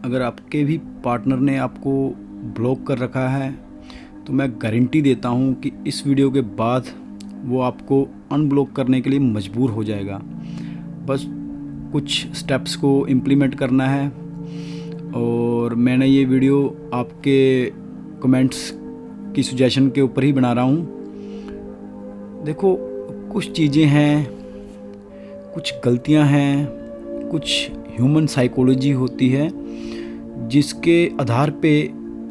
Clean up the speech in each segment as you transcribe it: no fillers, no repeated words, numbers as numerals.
अगर आपके भी पार्टनर ने आपको ब्लॉक कर रखा है तो मैं गारंटी देता हूँ कि इस वीडियो के बाद वो आपको अनब्लॉक करने के लिए मजबूर हो जाएगा। बस कुछ स्टेप्स को इम्प्लीमेंट करना है। और मैंने ये वीडियो आपके कमेंट्स की सजेशन के ऊपर ही बना रहा हूँ। देखो, कुछ चीज़ें हैं, कुछ गलतियाँ हैं, कुछ ह्यूमन साइकोलॉजी होती है जिसके आधार पे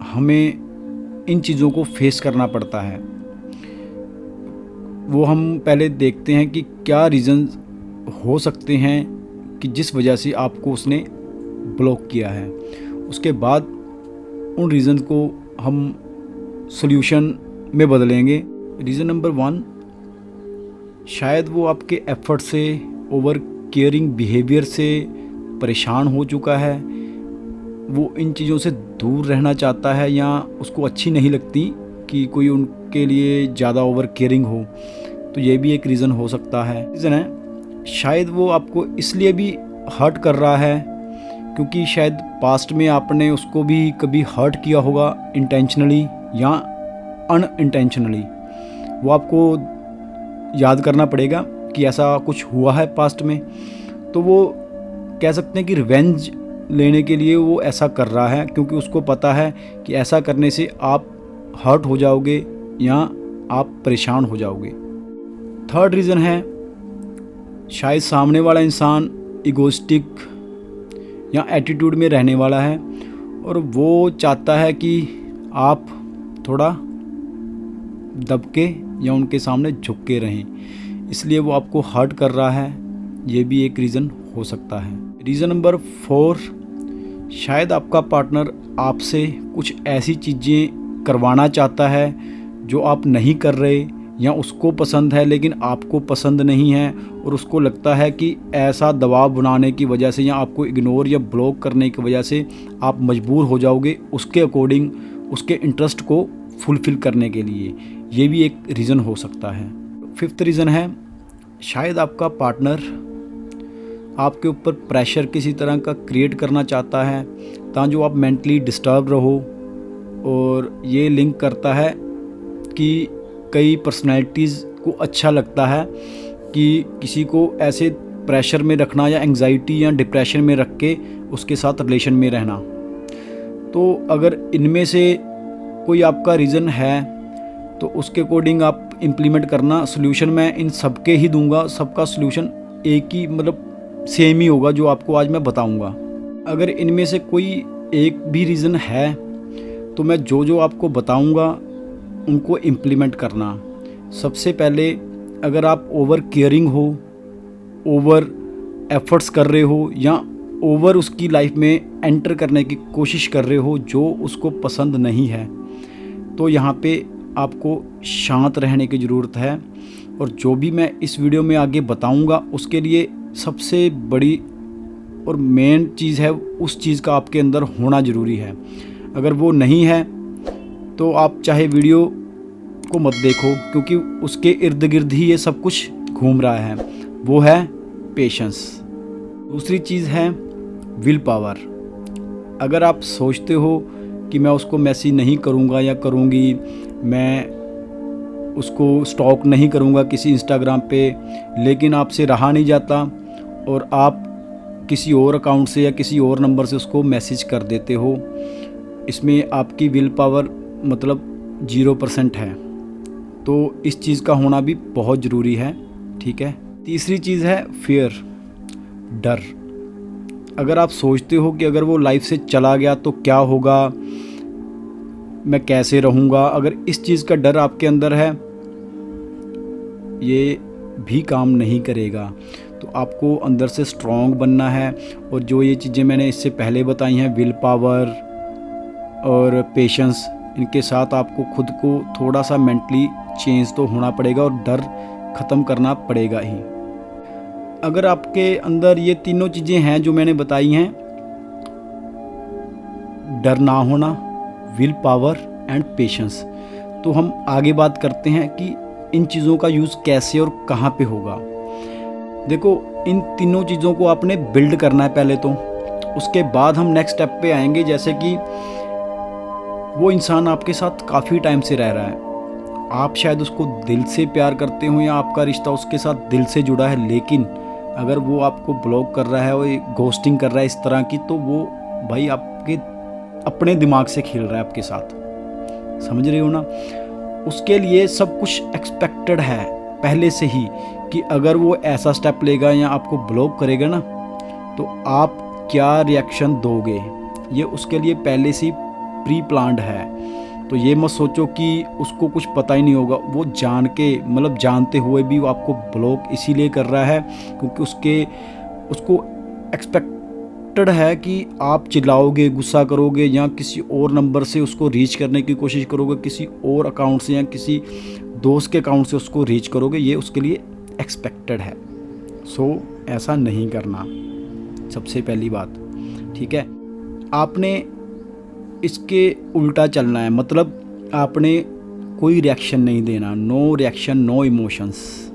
हमें इन चीज़ों को फेस करना पड़ता है। वो हम पहले देखते हैं कि क्या रीज़न हो सकते हैं कि जिस वजह से आपको उसने ब्लॉक किया है। उसके बाद उन रीज़न को हम सॉल्यूशन में बदलेंगे। रीज़न नंबर 1, शायद वो आपके एफर्ट से, ओवर केयरिंग बिहेवियर से परेशान हो चुका है। वो इन चीज़ों से दूर रहना चाहता है या उसको अच्छी नहीं लगती कि कोई उनके लिए ज़्यादा ओवर केयरिंग हो। तो ये भी एक रीज़न हो सकता है। रीज़न है शायद वो आपको इसलिए भी हर्ट कर रहा है क्योंकि शायद पास्ट में आपने उसको भी कभी हर्ट किया होगा, इंटेंशनली या अनइंटेंशनली। वो आपको याद करना पड़ेगा कि ऐसा कुछ हुआ है पास्ट में। तो वो कह सकते हैं कि रिवेंज लेने के लिए वो ऐसा कर रहा है क्योंकि उसको पता है कि ऐसा करने से आप हर्ट हो जाओगे या आप परेशान हो जाओगे। थर्ड रीज़न है शायद सामने वाला इंसान इगोइस्टिक या एटीट्यूड में रहने वाला है और वो चाहता है कि आप थोड़ा दब के या उनके सामने झुक के रहें, इसलिए वो आपको हर्ट कर रहा है। ये भी एक रीज़न हो सकता है। रीज़न नंबर 4, शायद आपका पार्टनर आपसे कुछ ऐसी चीज़ें करवाना चाहता है जो आप नहीं कर रहे या उसको पसंद है लेकिन आपको पसंद नहीं है, और उसको लगता है कि ऐसा दबाव बनाने की वजह से या आपको इग्नोर या ब्लॉक करने की वजह से आप मजबूर हो जाओगे उसके अकॉर्डिंग, उसके इंटरेस्ट को फुलफ़िल करने के लिए। ये भी एक रीज़न हो सकता है। 5th रीज़न है शायद आपका पार्टनर आपके ऊपर प्रेशर किसी तरह का क्रिएट करना चाहता है ताकि आप मेंटली डिस्टर्ब रहो। और ये लिंक करता है कि कई पर्सनैलिटीज़ को अच्छा लगता है कि किसी को ऐसे प्रेशर में रखना या एंग्जाइटी या डिप्रेशन में रख के उसके साथ रिलेशन में रहना। तो अगर इनमें से कोई आपका रीज़न है तो उसके अकॉर्डिंग आप इम्प्लीमेंट करना। सॉल्यूशन मैं इन सबके ही दूंगा, सबका सॉल्यूशन एक ही सेम ही होगा जो आपको आज मैं बताऊंगा। अगर इनमें से कोई एक भी रीज़न है तो मैं जो आपको बताऊंगा उनको इम्प्लीमेंट करना। सबसे पहले, अगर आप ओवर केयरिंग हो, ओवर एफर्ट्स कर रहे हो या ओवर उसकी लाइफ में एंटर करने की कोशिश कर रहे हो जो उसको पसंद नहीं है, तो यहाँ पे आपको शांत रहने की ज़रूरत है। और जो भी मैं इस वीडियो में आगे बताऊंगा उसके लिए सबसे बड़ी और मेन चीज़ है, उस चीज़ का आपके अंदर होना ज़रूरी है। अगर वो नहीं है तो आप चाहे वीडियो को मत देखो क्योंकि उसके इर्द गिर्द ही ये सब कुछ घूम रहा है। वो है पेशेंस। दूसरी चीज़ है विल पावर। अगर आप सोचते हो कि मैं उसको मैसेज नहीं करूँगा या करूँगी, मैं उसको स्टॉक नहीं करूँगा किसी इंस्टाग्राम पे, लेकिन आपसे रहा नहीं जाता और आप किसी और अकाउंट से या किसी और नंबर से उसको मैसेज कर देते हो, इसमें आपकी विल पावर 0% है। तो इस चीज़ का होना भी बहुत ज़रूरी है, ठीक है। तीसरी चीज़ है फियर, डर। अगर आप सोचते हो कि अगर वो लाइफ से चला गया तो क्या होगा, मैं कैसे रहूँगा, अगर इस चीज़ का डर आपके अंदर है, ये भी काम नहीं करेगा। तो आपको अंदर से स्ट्रॉन्ग बनना है। और जो ये चीज़ें मैंने इससे पहले बताई हैं, विल पावर और पेशेंस, इनके साथ आपको खुद को थोड़ा सा मेंटली चेंज तो होना पड़ेगा और डर ख़त्म करना पड़ेगा ही। अगर आपके अंदर ये तीनों चीज़ें हैं जो मैंने बताई हैं, डर ना होना, विल पावर एंड पेशेंस, तो हम आगे बात करते हैं कि इन चीज़ों का यूज़ कैसे और कहाँ पे होगा। देखो, इन तीनों चीज़ों को आपने बिल्ड करना है पहले तो। उसके बाद हम नेक्स्ट स्टेप पे आएंगे, जैसे कि वो इंसान आपके साथ काफ़ी टाइम से रह रहा है, आप शायद उसको दिल से प्यार करते हो या आपका रिश्ता उसके साथ दिल से जुड़ा है, लेकिन अगर वो आपको ब्लॉक कर रहा है और घोस्टिंग कर रहा है इस तरह की, तो वो भाई आपके अपने दिमाग से खेल रहा है आपके साथ, समझ रहे हो ना। उसके लिए सब कुछ एक्सपेक्टेड है पहले से ही कि अगर वो ऐसा स्टेप लेगा या आपको ब्लॉक करेगा ना, तो आप क्या रिएक्शन दोगे, ये उसके लिए पहले से ही प्री प्लान्ड है। तो ये मत सोचो कि उसको कुछ पता ही नहीं होगा, वो जान के, मतलब जानते हुए भी वो आपको ब्लॉक इसीलिए कर रहा है क्योंकि उसको एक्सपेक्टेड है कि आप चिल्लाओगे, गुस्सा करोगे या किसी और नंबर से उसको रीच करने की कोशिश करोगे, किसी और अकाउंट से या किसी दोस्त के अकाउंट से उसको रीच करोगे, ये उसके लिए एक्सपेक्टेड है। सो ऐसा नहीं करना, सबसे पहली बात, ठीक है। आपने इसके उल्टा चलना है, मतलब आपने कोई रिएक्शन नहीं देना, नो रिएक्शन नो इमोशंस।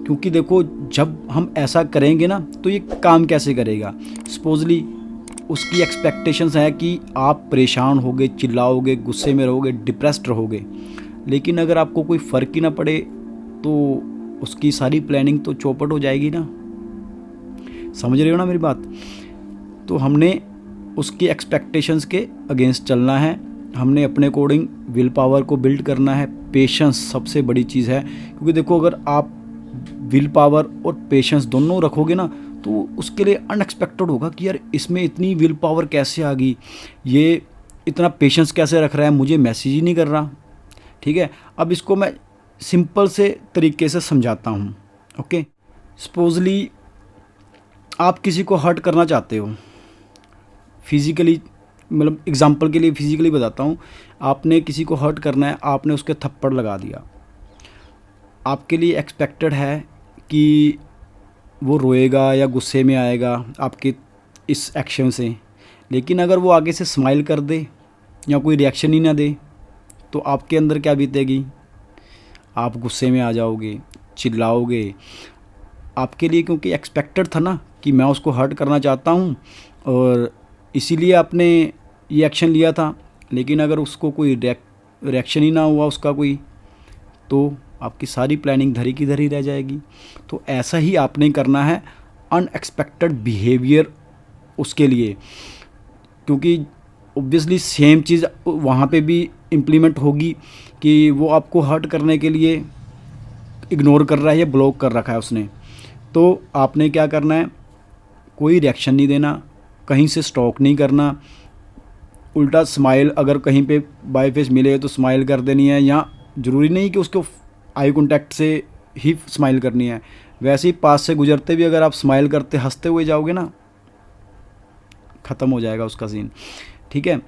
क्योंकि देखो जब हम ऐसा करेंगे ना तो ये काम कैसे करेगा। सपोजली उसकी एक्सपेक्टेशंस है कि आप परेशान होगे, चिल्लाओगे, गुस्से में रहोगे, डिप्रेस्ड रहोगे, लेकिन अगर आपको कोई फ़र्क ही ना पड़े तो उसकी सारी प्लानिंग तो चौपट हो जाएगी ना, समझ रहे हो ना मेरी बात। तो हमने उसकी एक्सपेक्टेशंस के अगेंस्ट चलना है, हमने अपने अकॉर्डिंग विल पावर को बिल्ड करना है। पेशेंस सबसे बड़ी चीज़ है, क्योंकि देखो अगर आप विल पावर और पेशेंस दोनों रखोगे ना तो उसके लिए अनएक्सपेक्टेड होगा कि यार इसमें इतनी विल पावर कैसे आ गई, ये इतना पेशेंस कैसे रख रहा है, मुझे मैसेज ही नहीं कर रहा, ठीक है। अब इसको मैं सिंपल से तरीके से समझाता हूँ, ओके। सपोजली आप किसी को हर्ट करना चाहते हो फिज़िकली, मतलब एग्जांपल के लिए फिज़िकली बताता हूँ, आपने किसी को हर्ट करना है, आपने उसके थप्पड़ लगा दिया, आपके लिए एक्सपेक्टेड है कि वो रोएगा या गुस्से में आएगा आपके इस एक्शन से, लेकिन अगर वो आगे से स्माइल कर दे या कोई रिएक्शन ही ना दे तो आपके अंदर क्या बीतेगी, आप गुस्से में आ जाओगे, चिल्लाओगे। आपके लिए क्योंकि एक्सपेक्टेड था ना कि मैं उसको हर्ट करना चाहता हूँ और इसीलिए आपने ये एक्शन लिया था, लेकिन अगर उसको कोई रिएक्शन ही ना हुआ उसका कोई, तो आपकी सारी प्लानिंग धरी की धरी रह जाएगी। तो ऐसा ही आपने करना है, अनएक्सपेक्टेड बिहेवियर उसके लिए, क्योंकि ऑब्वियसली सेम चीज़ वहाँ पे भी इम्प्लीमेंट होगी कि वो आपको हर्ट करने के लिए इग्नोर कर रहा है या ब्लॉक कर रखा है उसने। तो आपने क्या करना है, कोई रिएक्शन नहीं देना, कहीं से स्टॉक नहीं करना, उल्टा स्माइल अगर कहीं पे बाय फेस मिले तो स्माइल कर देनी है, या ज़रूरी नहीं कि उसको आई कांटेक्ट से ही स्माइल करनी है, वैसे ही पास से गुजरते भी अगर आप स्माइल करते हंसते हुए जाओगे ना, ख़त्म हो जाएगा उसका सीन, ठीक है।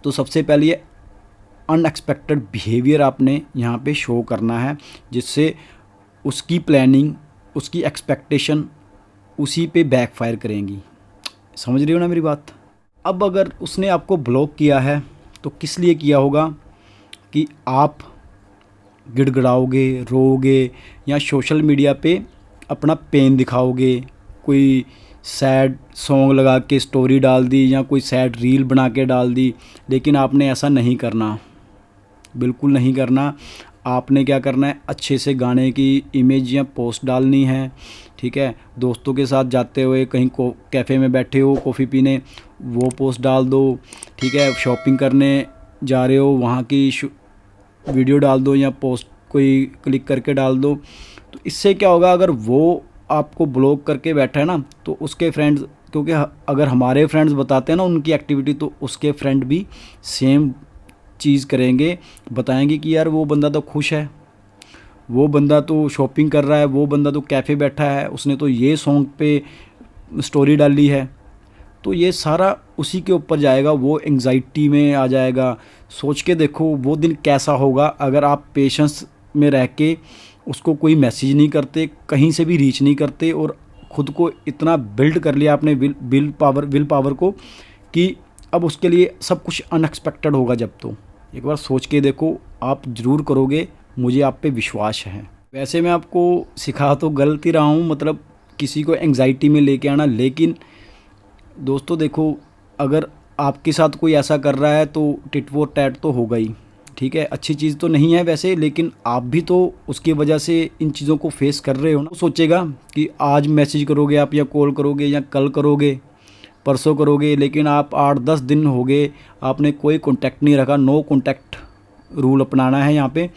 तो सबसे पहले ये अनएक्सपेक्टेड बिहेवियर आपने यहाँ पे शो करना है, जिससे उसकी प्लानिंग, उसकी एक्सपेक्टेशन उसी पे बैकफायर करेंगी, समझ रही हो ना मेरी बात। अब अगर उसने आपको ब्लॉक किया है तो किस लिए किया होगा, कि आप गिड़गिड़ाओगे, रोओगे या सोशल मीडिया पे अपना पेन दिखाओगे, कोई सैड सॉन्ग लगा के स्टोरी डाल दी या कोई सैड रील बना के डाल दी, लेकिन आपने ऐसा नहीं करना, बिल्कुल नहीं करना। आपने क्या करना है, अच्छे से गाने की इमेज या पोस्ट डालनी है, ठीक है। दोस्तों के साथ जाते हुए कहीं कैफ़े में बैठे हो कॉफ़ी पीने, वो पोस्ट डाल दो, ठीक है। शॉपिंग करने जा रहे हो वहाँ की वीडियो डाल दो या पोस्ट कोई क्लिक करके डाल दो। तो इससे क्या होगा, अगर वो आपको ब्लॉक करके बैठा है ना तो उसके फ्रेंड्स, क्योंकि अगर हमारे फ्रेंड्स बताते हैं ना उनकी एक्टिविटी, तो उसके फ्रेंड भी सेम चीज़ करेंगे, बताएंगे कि यार वो बंदा तो खुश है, वो बंदा तो शॉपिंग कर रहा है, वो बंदा तो कैफ़े बैठा है, उसने तो ये सॉन्ग पे स्टोरी डाली है। तो ये सारा उसी के ऊपर जाएगा, वो एंग्जाइटी में आ जाएगा। सोच के देखो वो दिन कैसा होगा अगर आप पेशेंस में रह के उसको कोई मैसेज नहीं करते, कहीं से भी रीच नहीं करते, और ख़ुद को इतना बिल्ड कर लिया आपने विल पावर को कि अब उसके लिए सब कुछ अनएक्सपेक्टेड होगा। जब तो एक बार सोच के देखो, आप ज़रूर करोगे, मुझे आप पे विश्वास है। वैसे मैं आपको सिखा तो गलत ही रहा हूँ, मतलब किसी को एंग्जाइटी में लेके आना, लेकिन दोस्तों देखो, अगर आपके साथ कोई ऐसा कर रहा है तो टिट फॉर टैट तो होगा ही, ठीक है। अच्छी चीज़ तो नहीं है वैसे, लेकिन आप भी तो उसकी वजह से इन चीज़ों को फेस कर रहे हो ना। वो सोचेगा कि आज मैसेज करोगे आप, या कॉल करोगे, या कल करोगे, परसों करोगे, लेकिन आप 8-10 दिन हो गए, आपने कोई कॉन्टैक्ट नहीं रखा, नो कॉन्टैक्ट रूल अपनाना है यहाँ पे।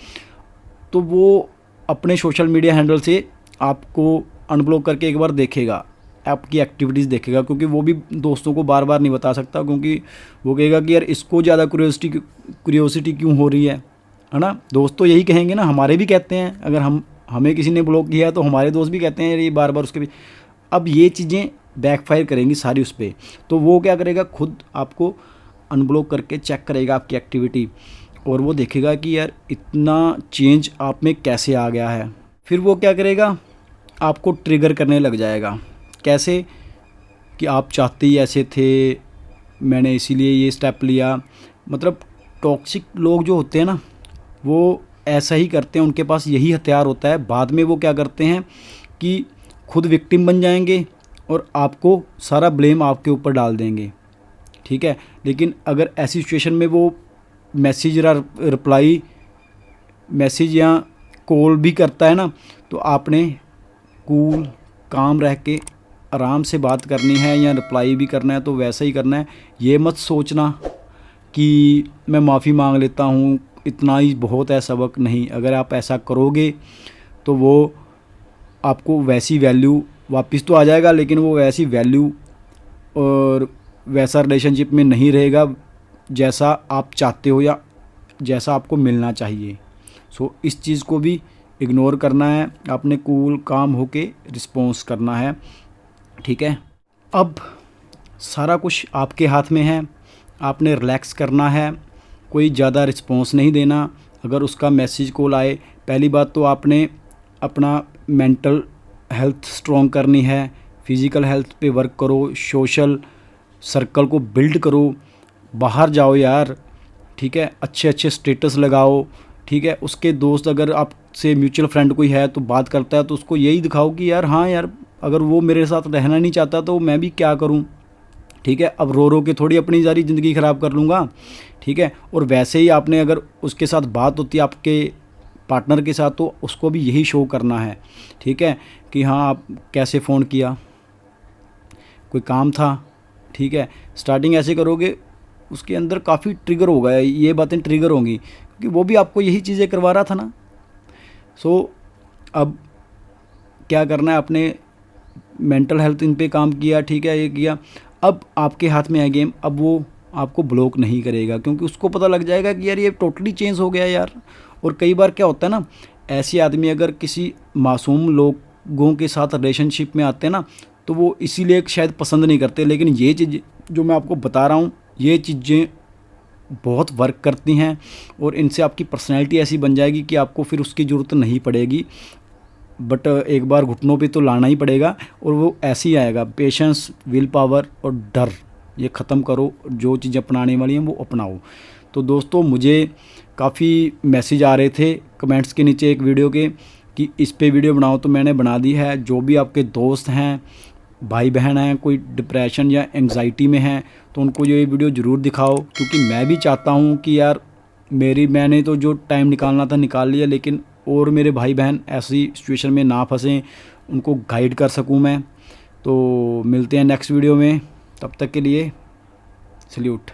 तो वो अपने सोशल मीडिया हैंडल से आपको अनब्लॉक करके एक बार देखेगा, आपकी एक्टिविटीज़ देखेगा, क्योंकि वो भी दोस्तों को बार बार नहीं बता सकता, क्योंकि वो कहेगा कि यार इसको ज़्यादा क्यूरियोसिटी क्यों हो रही है ना। दोस्त तो यही कहेंगे ना, हमारे भी कहते हैं, अगर हमें किसी ने ब्लॉक किया है तो हमारे दोस्त भी कहते हैं यार ये बार बार उसके भी। अब ये चीज़ें बैकफायर करेंगी सारी उस पर, तो वो क्या करेगा, खुद आपको अनब्लॉक करके चेक करेगा आपकी एक्टिविटी, और वो देखेगा कि यार इतना चेंज आप में कैसे आ गया है। फिर वो क्या करेगा, आपको ट्रिगर करने लग जाएगा। कैसे कि आप चाहते ही ऐसे थे, मैंने इसीलिए ये स्टेप लिया। मतलब टॉक्सिक लोग जो होते हैं ना, वो ऐसा ही करते हैं, उनके पास यही हथियार होता है। बाद में वो क्या करते हैं कि खुद विक्टिम बन जाएंगे और आपको सारा ब्लेम आपके ऊपर डाल देंगे, ठीक है। लेकिन अगर ऐसी सिचुएशन में वो मैसेज रिप्लाई मैसेज या कॉल भी करता है ना, तो आपने कूल काम रह के आराम से बात करनी है, या रिप्लाई भी करना है तो वैसा ही करना है। ये मत सोचना कि मैं माफ़ी मांग लेता हूँ, इतना ही बहुत है सबक, नहीं। अगर आप ऐसा करोगे तो वो आपको वैसी वैल्यू वापस तो आ जाएगा, लेकिन वो वैसी वैल्यू और वैसा रिलेशनशिप में नहीं रहेगा जैसा आप चाहते हो या जैसा आपको मिलना चाहिए। सो इस चीज़ को भी इग्नोर करना है, आपने कूल काम होके रिस्पॉन्स करना है, ठीक है। अब सारा कुछ आपके हाथ में है, आपने रिलैक्स करना है, कोई ज़्यादा रिस्पॉन्स नहीं देना। अगर उसका मैसेज कॉल आए, पहली बात तो आपने अपना मेंटल हेल्थ स्ट्रॉन्ग करनी है, फिज़िकल हेल्थ पे वर्क करो, सोशल सर्कल को बिल्ड करो, बाहर जाओ यार, ठीक है। अच्छे अच्छे स्टेटस लगाओ, ठीक है। उसके दोस्त, अगर आपसे म्यूचुअल फ्रेंड कोई है तो बात करता है, तो उसको यही दिखाओ कि यार हाँ यार, अगर वो मेरे साथ रहना नहीं चाहता तो मैं भी क्या करूं, ठीक है। अब रो रो के थोड़ी अपनी सारी ज़िंदगी ख़राब कर लूँगा, ठीक है। और वैसे ही आपने, अगर उसके साथ बात होती है आपके पार्टनर के साथ, तो उसको भी यही शो करना है, ठीक है, कि हाँ आप कैसे फ़ोन किया, कोई काम था, ठीक है। स्टार्टिंग ऐसे करोगे, उसके अंदर काफ़ी ट्रिगर होगा, ये बातें ट्रिगर होंगी, क्योंकि वो भी आपको यही चीज़ें करवा रहा था ना। सो अब क्या करना है, आपने मेंटल हेल्थ इन पे काम किया, ठीक है, ये किया। अब आपके हाथ में है गेम, अब वो आपको ब्लॉक नहीं करेगा, क्योंकि उसको पता लग जाएगा कि यार ये टोटली चेंज हो गया यार। और कई बार क्या होता है ना, ऐसे आदमी अगर किसी मासूम लोगों के साथ रिलेशनशिप में आते हैं ना, तो वो इसीलिए शायद पसंद नहीं करते। लेकिन ये चीज़ जो मैं आपको बता रहा हूँ, ये चीज़ें बहुत वर्क करती हैं, और इनसे आपकी पर्सनैलिटी ऐसी बन जाएगी कि आपको फिर उसकी ज़रूरत नहीं पड़ेगी। बट एक बार घुटनों पे तो लाना ही पड़ेगा, और वो ऐसे ही आएगा। पेशेंस, विल पावर और डर, ये ख़त्म करो। जो चीज़ें अपनाने वाली हैं वो अपनाओ। तो दोस्तों, मुझे काफ़ी मैसेज आ रहे थे कमेंट्स के नीचे एक वीडियो के कि इस पे वीडियो बनाओ, तो मैंने बना दी है। जो भी आपके दोस्त हैं, भाई बहन हैं, कोई डिप्रेशन या एंग्जाइटी में हैं, तो उनको ये वीडियो ज़रूर दिखाओ, क्योंकि मैं भी चाहता हूँ कि यार मैंने तो जो टाइम निकालना था निकाल लिया, लेकिन और मेरे भाई बहन ऐसी सिचुएशन में ना फंसें, उनको गाइड कर सकूँ मैं। तो मिलते हैं नेक्स्ट वीडियो में, तब तक के लिए सल्यूट।